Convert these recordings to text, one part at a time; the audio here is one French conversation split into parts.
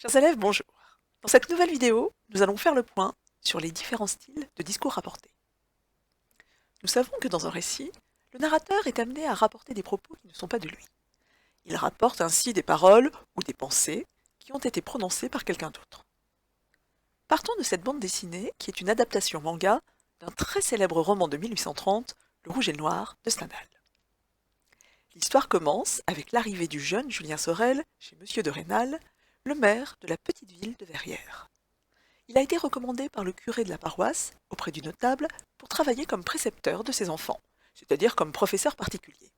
Chers élèves, bonjour. Dans cette nouvelle vidéo, nous allons faire le point sur les différents styles de discours rapportés. Nous savons que dans un récit, le narrateur est amené à rapporter des propos qui ne sont pas de lui. Il rapporte ainsi des paroles ou des pensées qui ont été prononcées par quelqu'un d'autre. Partons de cette bande dessinée qui est une adaptation manga d'un très célèbre roman de 1830, Le Rouge et le Noir de Stendhal. L'histoire commence avec l'arrivée du jeune Julien Sorel chez Monsieur de Rênal, le maire de la petite ville de Verrières. Il a été recommandé par le curé de la paroisse, auprès du notable, pour travailler comme précepteur de ses enfants, c'est-à-dire comme professeur particulier.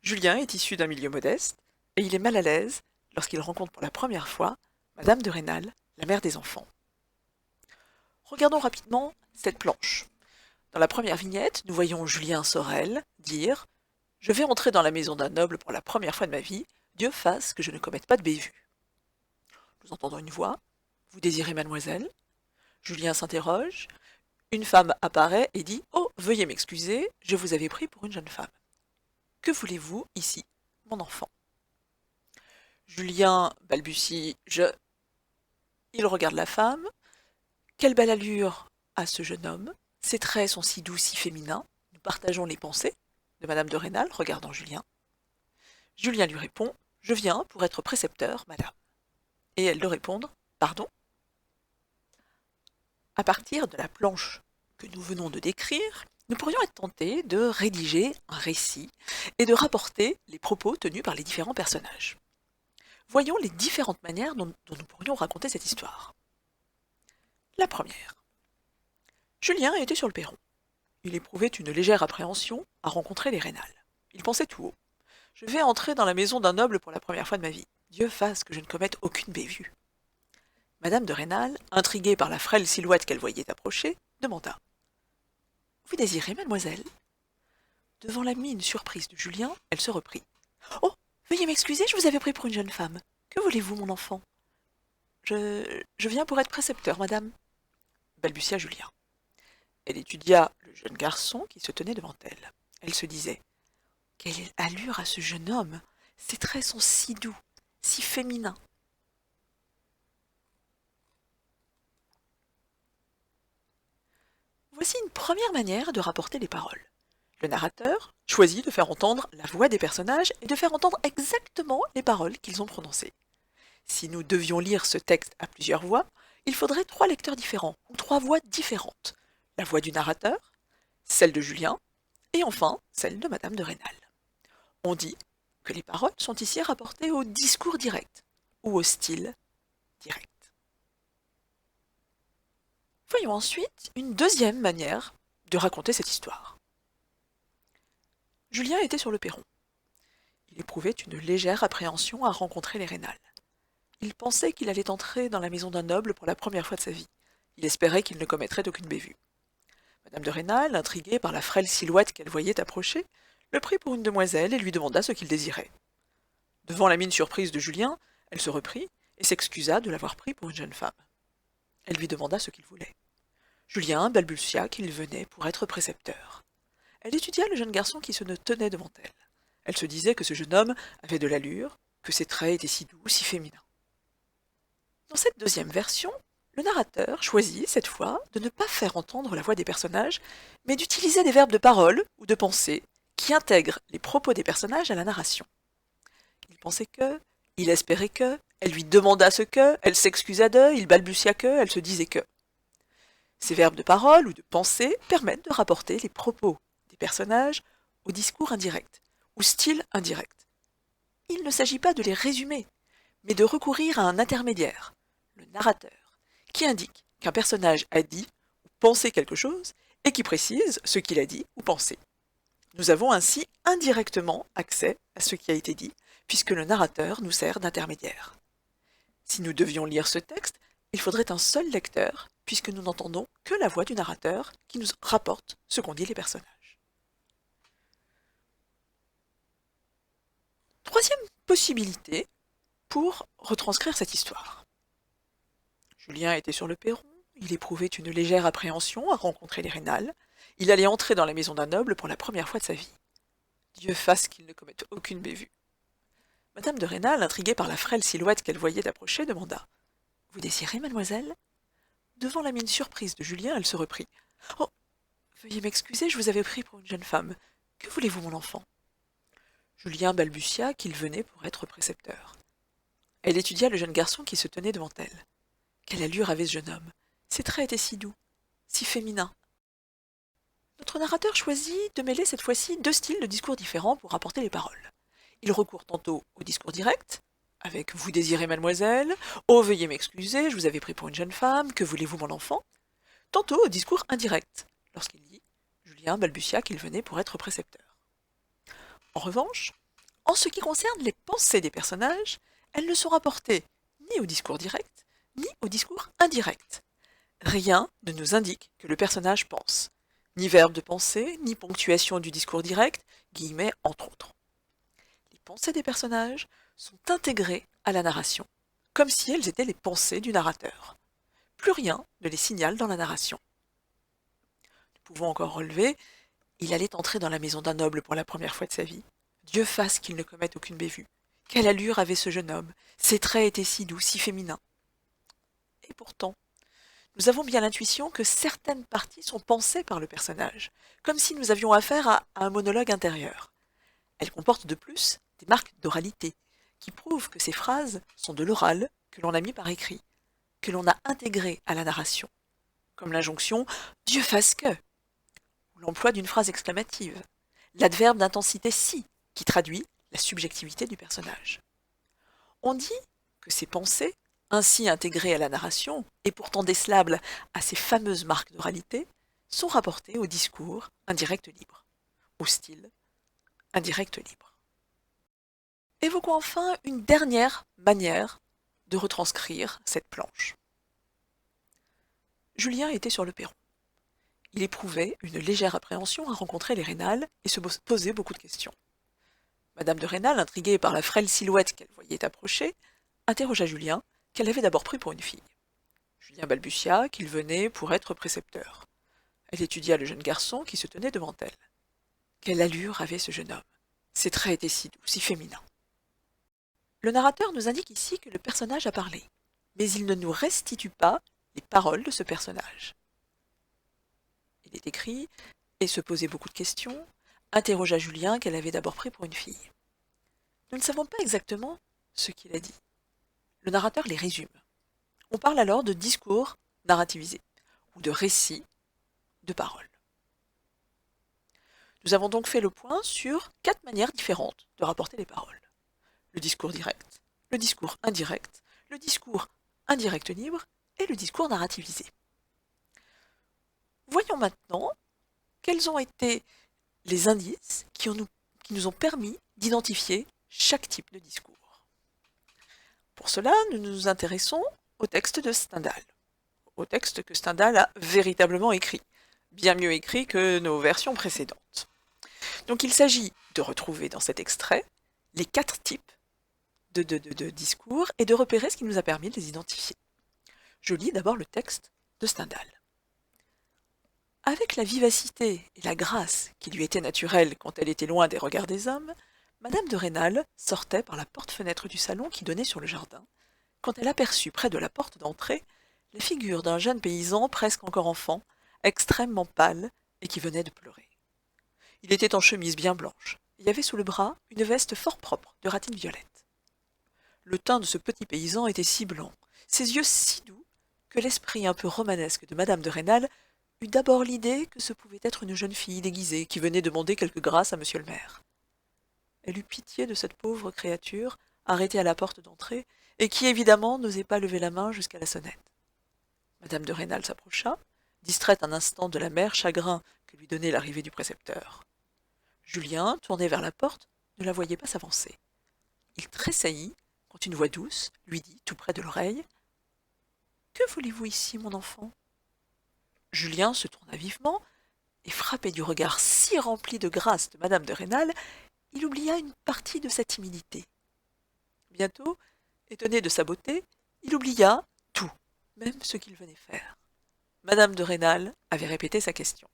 Julien est issu d'un milieu modeste, et il est mal à l'aise lorsqu'il rencontre pour la première fois Madame de Rênal, la mère des enfants. Regardons rapidement cette planche. Dans la première vignette, nous voyons Julien Sorel dire « Je vais entrer dans la maison d'un noble pour la première fois de ma vie, Dieu fasse que je ne commette pas de bévue. » Nous entendons une voix. « Vous désirez mademoiselle ?» Julien s'interroge. Une femme apparaît et dit « Oh, veuillez m'excuser, je vous avais pris pour une jeune femme. Que voulez-vous ici, mon enfant ?» Julien balbutie « Je... » Il regarde la femme. Quelle belle allure a ce jeune homme. Ses traits sont si doux, si féminins. Nous partageons les pensées de Madame de Rênal, regardant Julien. Julien lui répond « Je viens pour être précepteur, madame. » Et elle de répondre « Pardon ?» À partir de la planche que nous venons de décrire, nous pourrions être tentés de rédiger un récit et de rapporter les propos tenus par les différents personnages. Voyons les différentes manières dont nous pourrions raconter cette histoire. La première. Julien était sur le perron. Il éprouvait une légère appréhension à rencontrer les Rênal. Il pensait tout haut. « Je vais entrer dans la maison d'un noble pour la première fois de ma vie. Dieu fasse que je ne commette aucune bévue. » Madame de Rênal, intriguée par la frêle silhouette qu'elle voyait approcher, demanda « Vous désirez, mademoiselle ?» Devant la mine surprise de Julien, elle se reprit. « Oh, veuillez m'excuser, je vous avais pris pour une jeune femme. Que voulez-vous, mon enfant ? » Je viens pour être précepteur, madame, balbutia Julien. Elle étudia le jeune garçon qui se tenait devant elle. Elle se disait « Quelle allure a ce jeune homme! Ses traits sont si doux, si féminins. » Voici une première manière de rapporter les paroles. Le narrateur choisit de faire entendre la voix des personnages et de faire entendre exactement les paroles qu'ils ont prononcées. Si nous devions lire ce texte à plusieurs voix, il faudrait 3 lecteurs différents, ou 3 voix différentes. La voix du narrateur, celle de Julien, et enfin celle de Madame de Rênal. On dit que les paroles sont ici rapportées au discours direct, ou au style direct. Voyons ensuite une deuxième manière de raconter cette histoire. Julien était sur le perron. Il éprouvait une légère appréhension à rencontrer les Rênal. Il pensait qu'il allait entrer dans la maison d'un noble pour la première fois de sa vie. Il espérait qu'il ne commettrait aucune bévue. Madame de Rênal, intriguée par la frêle silhouette qu'elle voyait approcher, le prit pour une demoiselle et lui demanda ce qu'il désirait. Devant la mine surprise de Julien, elle se reprit et s'excusa de l'avoir pris pour une jeune femme. Elle lui demanda ce qu'il voulait. Julien balbutia qu'il venait pour être précepteur. Elle étudia le jeune garçon qui se tenait devant elle. Elle se disait que ce jeune homme avait de l'allure, que ses traits étaient si doux, si féminins. Dans cette deuxième version, le narrateur choisit, cette fois, de ne pas faire entendre la voix des personnages, mais d'utiliser des verbes de parole ou de pensée qui intègrent les propos des personnages à la narration. Il pensait que, il espérait que, elle lui demanda ce que, elle s'excusa de, il balbutia que, elle se disait que. Ces verbes de parole ou de pensée permettent de rapporter les propos des personnages au discours indirect, ou style indirect. Il ne s'agit pas de les résumer, mais de recourir à un intermédiaire, le narrateur, qui indique qu'un personnage a dit ou pensé quelque chose et qui précise ce qu'il a dit ou pensé. Nous avons ainsi indirectement accès à ce qui a été dit, puisque le narrateur nous sert d'intermédiaire. Si nous devions lire ce texte, il faudrait un seul lecteur, puisque nous n'entendons que la voix du narrateur qui nous rapporte ce qu'ont dit les personnages. Troisième possibilité pour retranscrire cette histoire. Julien était sur le perron, il éprouvait une légère appréhension à rencontrer les Rênal, il allait entrer dans la maison d'un noble pour la première fois de sa vie. Dieu fasse qu'il ne commette aucune bévue. Madame de Rênal, intriguée par la frêle silhouette qu'elle voyait approcher, demanda Vous désirez, mademoiselle? Devant la mine surprise de Julien, elle se reprit. Oh, veuillez m'excuser, je vous avais pris pour une jeune femme. Que voulez-vous, mon enfant? Julien balbutia qu'il venait pour être précepteur. Elle étudia le jeune garçon qui se tenait devant elle. Quelle allure avait ce jeune homme! Ses traits étaient si doux, si féminins. Notre narrateur choisit de mêler cette fois-ci deux styles de discours différents pour rapporter les paroles. Il recourt tantôt au discours direct, avec « Vous désirez, mademoiselle »,« Oh, veuillez m'excuser, je vous avais pris pour une jeune femme, que voulez-vous, mon enfant ?» Tantôt au discours indirect, lorsqu'il dit « Julien balbutia qu'il venait pour être précepteur ». En revanche, en ce qui concerne les pensées des personnages, elles ne sont rapportées ni au discours direct, ni au discours indirect. Rien ne nous indique que le personnage pense. Ni verbe de penser, ni ponctuation du discours direct, guillemets entre autres. Les pensées des personnages sont intégrées à la narration, comme si elles étaient les pensées du narrateur. Plus rien ne les signale dans la narration. Nous pouvons encore relever, il allait entrer dans la maison d'un noble pour la première fois de sa vie. Dieu fasse qu'il ne commette aucune bévue. Quelle allure avait ce jeune homme! Ses traits étaient si doux, si féminins. Et pourtant, nous avons bien l'intuition que certaines parties sont pensées par le personnage, comme si nous avions affaire à un monologue intérieur. Elles comportent de plus des marques d'oralité, qui prouvent que ces phrases sont de l'oral que l'on a mis par écrit, que l'on a intégré à la narration, comme l'injonction « Dieu fasse que » ou l'emploi d'une phrase exclamative, l'adverbe d'intensité « si » qui traduit la subjectivité du personnage. On dit que ces pensées, ainsi intégrées à la narration, et pourtant décelables à ces fameuses marques d'oralité, sont rapportées au discours indirect libre, au style indirect libre. Évoquons enfin une dernière manière de retranscrire cette planche. Julien était sur le perron. Il éprouvait une légère appréhension à rencontrer les Rénal et se posait beaucoup de questions. Madame de Rênal, intriguée par la frêle silhouette qu'elle voyait approcher, interrogea Julien, qu'elle avait d'abord pris pour une fille. Julien balbutia qu'il venait pour être précepteur. Elle étudia le jeune garçon qui se tenait devant elle. Quelle allure avait ce jeune homme! Ses traits étaient si doux, si féminins. Le narrateur nous indique ici que le personnage a parlé, mais il ne nous restitue pas les paroles de ce personnage. Il est écrit « et se posait beaucoup de questions », interrogea Julien qu'elle avait d'abord pris pour une fille. Nous ne savons pas exactement ce qu'il a dit. Le narrateur les résume. On parle alors de discours narrativisé, ou de récit de paroles. Nous avons donc fait le point sur 4 manières différentes de rapporter les paroles. Le discours direct, le discours indirect, le discours indirect libre et le discours narrativisé. Voyons maintenant quels ont été les indices qui nous ont permis d'identifier chaque type de discours. Pour cela, nous nous intéressons au texte de Stendhal, au texte que Stendhal a véritablement écrit, bien mieux écrit que nos versions précédentes. Donc il s'agit de retrouver dans cet extrait les 4 types de discours et de repérer ce qui nous a permis de les identifier. Je lis d'abord le texte de Stendhal. Avec la vivacité et la grâce qui lui étaient naturelles quand elle était loin des regards des hommes, Madame de Rênal sortait par la porte-fenêtre du salon qui donnait sur le jardin, quand elle aperçut près de la porte d'entrée la figure d'un jeune paysan presque encore enfant, extrêmement pâle et qui venait de pleurer. Il était en chemise bien blanche, et y avait sous le bras une veste fort propre de ratine violette. Le teint de ce petit paysan était si blanc, ses yeux si doux, que l'esprit un peu romanesque de Madame de Rênal eut d'abord l'idée que ce pouvait être une jeune fille déguisée qui venait demander quelque grâce à monsieur le maire. Elle eut pitié de cette pauvre créature arrêtée à la porte d'entrée et qui évidemment n'osait pas lever la main jusqu'à la sonnette. Madame de Rênal s'approcha, distraite un instant de l'amer chagrin que lui donnait l'arrivée du précepteur. Julien, tourné vers la porte, ne la voyait pas s'avancer. Il tressaillit quand une voix douce lui dit, tout près de l'oreille, « Que voulez-vous ici, mon enfant ?» Julien se tourna vivement, et frappé du regard si rempli de grâce de Madame de Rênal, il oublia une partie de sa timidité. Bientôt, étonné de sa beauté, il oublia tout, même ce qu'il venait faire. Madame de Rênal avait répété sa question.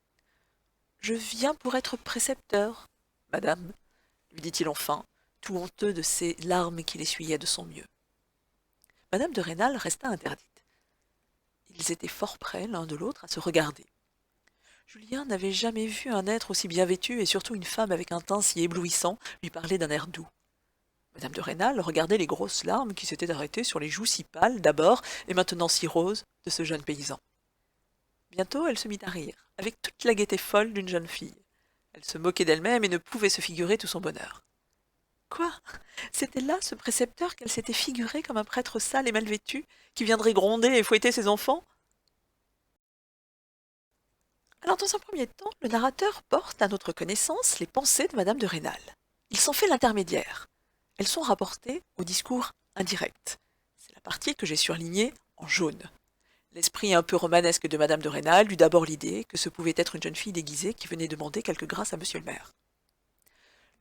« Je viens pour être précepteur, madame, » lui dit-il enfin, tout honteux de ces larmes qu'il essuyait de son mieux. Madame de Rênal resta interdite. Ils étaient fort près l'un de l'autre à se regarder. Julien n'avait jamais vu un être aussi bien vêtu et surtout une femme avec un teint si éblouissant lui parler d'un air doux. Madame de Rênal regardait les grosses larmes qui s'étaient arrêtées sur les joues si pâles d'abord et maintenant si roses de ce jeune paysan. Bientôt elle se mit à rire, avec toute la gaieté folle d'une jeune fille. Elle se moquait d'elle-même et ne pouvait se figurer tout son bonheur. Quoi? C'était là ce précepteur qu'elle s'était figuré comme un prêtre sale et mal vêtu, qui viendrait gronder et fouetter ses enfants? Alors dans un premier temps, le narrateur porte à notre connaissance les pensées de Madame de Rênal. Il s'en fait l'intermédiaire. Elles sont rapportées au discours indirect. C'est la partie que j'ai surlignée en jaune. L'esprit un peu romanesque de Madame de Rênal eut d'abord l'idée que ce pouvait être une jeune fille déguisée qui venait demander quelque grâce à monsieur le maire.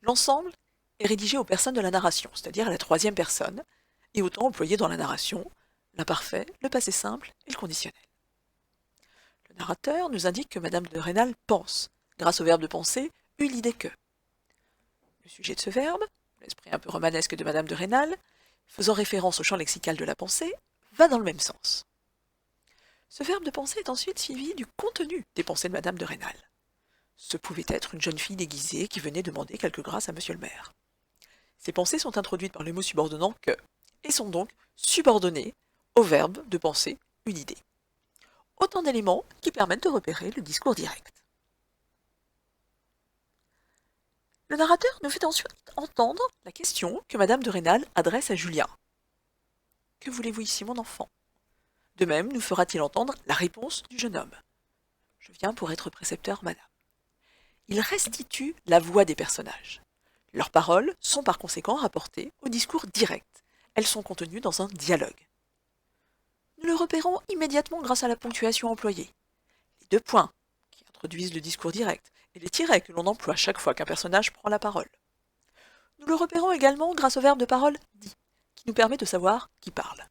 L'ensemble est rédigé aux personnes de la narration, c'est-à-dire à la troisième personne, et autant employé dans la narration, l'imparfait, le passé simple et le conditionnel. Le narrateur nous indique que Madame de Rênal pense, grâce au verbe de penser, eut l'idée que. Le sujet de ce verbe, l'esprit un peu romanesque de Madame de Rênal, faisant référence au champ lexical de la pensée, va dans le même sens. Ce verbe de penser est ensuite suivi du contenu des pensées de Madame de Rênal. Ce pouvait être une jeune fille déguisée qui venait demander quelque grâce à monsieur le maire. Ces pensées sont introduites par le mot subordonnant que, et sont donc subordonnées au verbe de penser une idée. Autant d'éléments qui permettent de repérer le discours direct. Le narrateur nous fait ensuite entendre la question que Madame de Rênal adresse à Julien. « Que voulez-vous ici, mon enfant ?» De même, nous fera-t-il entendre la réponse du jeune homme. « Je viens pour être précepteur, madame. » Il restitue la voix des personnages. Leurs paroles sont par conséquent rapportées au discours direct. Elles sont contenues dans un dialogue. Nous le repérons immédiatement grâce à la ponctuation employée. Les deux points, qui introduisent le discours direct, et les tirets que l'on emploie chaque fois qu'un personnage prend la parole. Nous le repérons également grâce au verbe de parole « dit », qui nous permet de savoir qui parle.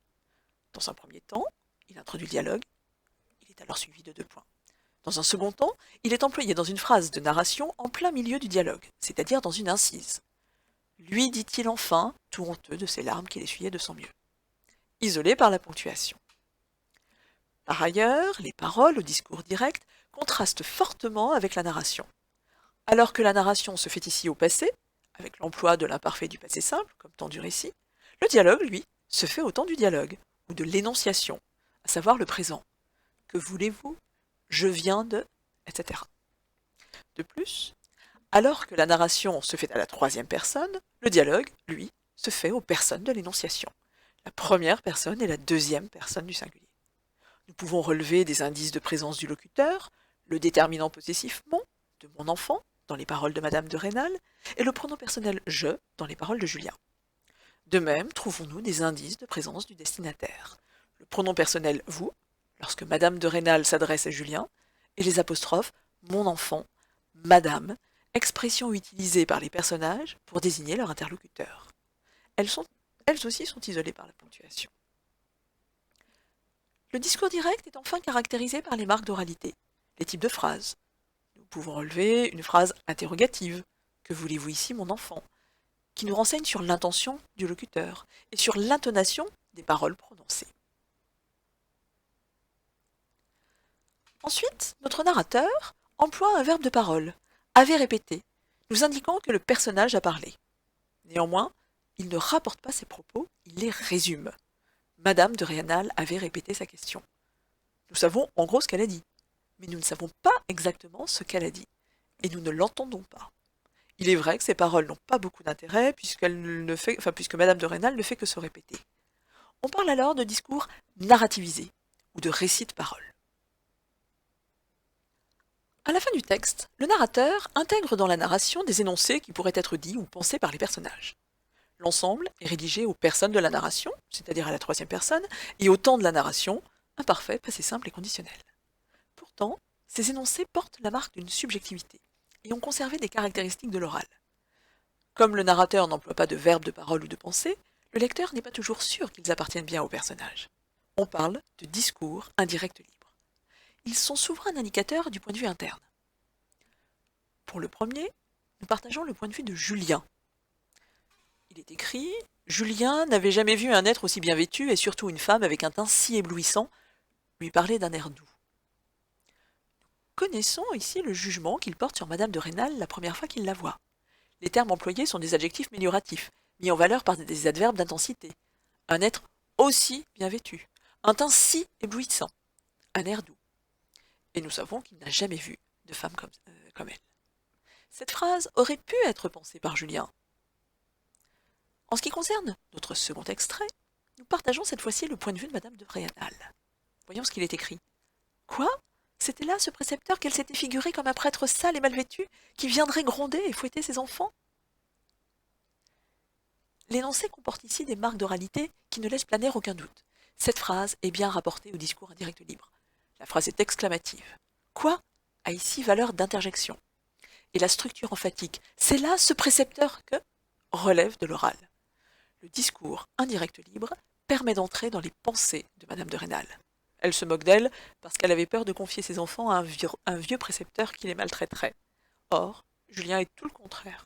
Dans un premier temps, il introduit le dialogue, il est alors suivi de deux points. Dans un second temps, il est employé dans une phrase de narration en plein milieu du dialogue, c'est-à-dire dans une incise. Lui dit-il enfin, tout honteux de ses larmes qu'il essuyait de son mieux. Isolé par la ponctuation. Par ailleurs, les paroles au discours direct contrastent fortement avec la narration. Alors que la narration se fait ici au passé, avec l'emploi de l'imparfait du passé simple, comme temps du récit, le dialogue, lui, se fait au temps du dialogue, ou de l'énonciation, à savoir le présent. Que voulez-vous? Je viens de... etc. De plus, alors que la narration se fait à la troisième personne, le dialogue, lui, se fait aux personnes de l'énonciation, la première personne et la deuxième personne du singulier. Nous pouvons relever des indices de présence du locuteur, le déterminant possessif mon, de mon enfant, dans les paroles de Madame de Rênal, et le pronom personnel je, dans les paroles de Julien. De même, trouvons-nous des indices de présence du destinataire, le pronom personnel vous, lorsque Madame de Rênal s'adresse à Julien, et les apostrophes mon enfant, Madame, expressions utilisées par les personnages pour désigner leur interlocuteur. Elles aussi sont isolées par la ponctuation. Le discours direct est enfin caractérisé par les marques d'oralité, les types de phrases. Nous pouvons relever une phrase interrogative, que voulez-vous ici, mon enfant, qui nous renseigne sur l'intention du locuteur et sur l'intonation des paroles prononcées. Ensuite, notre narrateur emploie un verbe de parole, avait répété, nous indiquant que le personnage a parlé. Néanmoins, il ne rapporte pas ses propos, il les résume. Madame de Rênal avait répété sa question. Nous savons en gros ce qu'elle a dit, mais nous ne savons pas exactement ce qu'elle a dit, et nous ne l'entendons pas. Il est vrai que ces paroles n'ont pas beaucoup d'intérêt, puisque Madame de Rênal ne fait que se répéter. On parle alors de discours narrativisé, ou de récit de parole. À la fin du texte, le narrateur intègre dans la narration des énoncés qui pourraient être dits ou pensés par les personnages. L'ensemble est rédigé aux personnes de la narration, c'est-à-dire à la troisième personne, et au temps de la narration, imparfait, passé simple et conditionnel. Pourtant, ces énoncés portent la marque d'une subjectivité et ont conservé des caractéristiques de l'oral. Comme le narrateur n'emploie pas de verbe de parole ou de pensée, le lecteur n'est pas toujours sûr qu'ils appartiennent bien au personnage. On parle de discours indirect libre. Ils sont souvent un indicateur du point de vue interne. Pour le premier, nous partageons le point de vue de Julien. Il est écrit Julien n'avait jamais vu un être aussi bien vêtu et surtout une femme avec un teint si éblouissant lui parler d'un air doux. Connaissons ici le jugement qu'il porte sur Madame de Rênal la première fois qu'il la voit. Les termes employés sont des adjectifs mélioratifs, mis en valeur par des adverbes d'intensité. Un être aussi bien vêtu, un teint si éblouissant, un air doux. Et nous savons qu'il n'a jamais vu de femme comme elle. Cette phrase aurait pu être pensée par Julien. En ce qui concerne notre second extrait, nous partageons cette fois-ci le point de vue de Madame de Rênal. Voyons ce qu'il est écrit. Quoi? C'était là ce précepteur qu'elle s'était figuré comme un prêtre sale et mal vêtu, qui viendrait gronder et fouetter ses enfants? L'énoncé comporte ici des marques d'oralité qui ne laissent planer aucun doute. Cette phrase est bien rapportée au discours indirect libre. La phrase est exclamative. Quoi a ici valeur d'interjection. Et la structure emphatique, c'est là ce précepteur que relève de l'oral. Le discours indirect libre permet d'entrer dans les pensées de Madame de Rênal. Elle se moque d'elle parce qu'elle avait peur de confier ses enfants à un vieux précepteur qui les maltraiterait. Or, Julien est tout le contraire.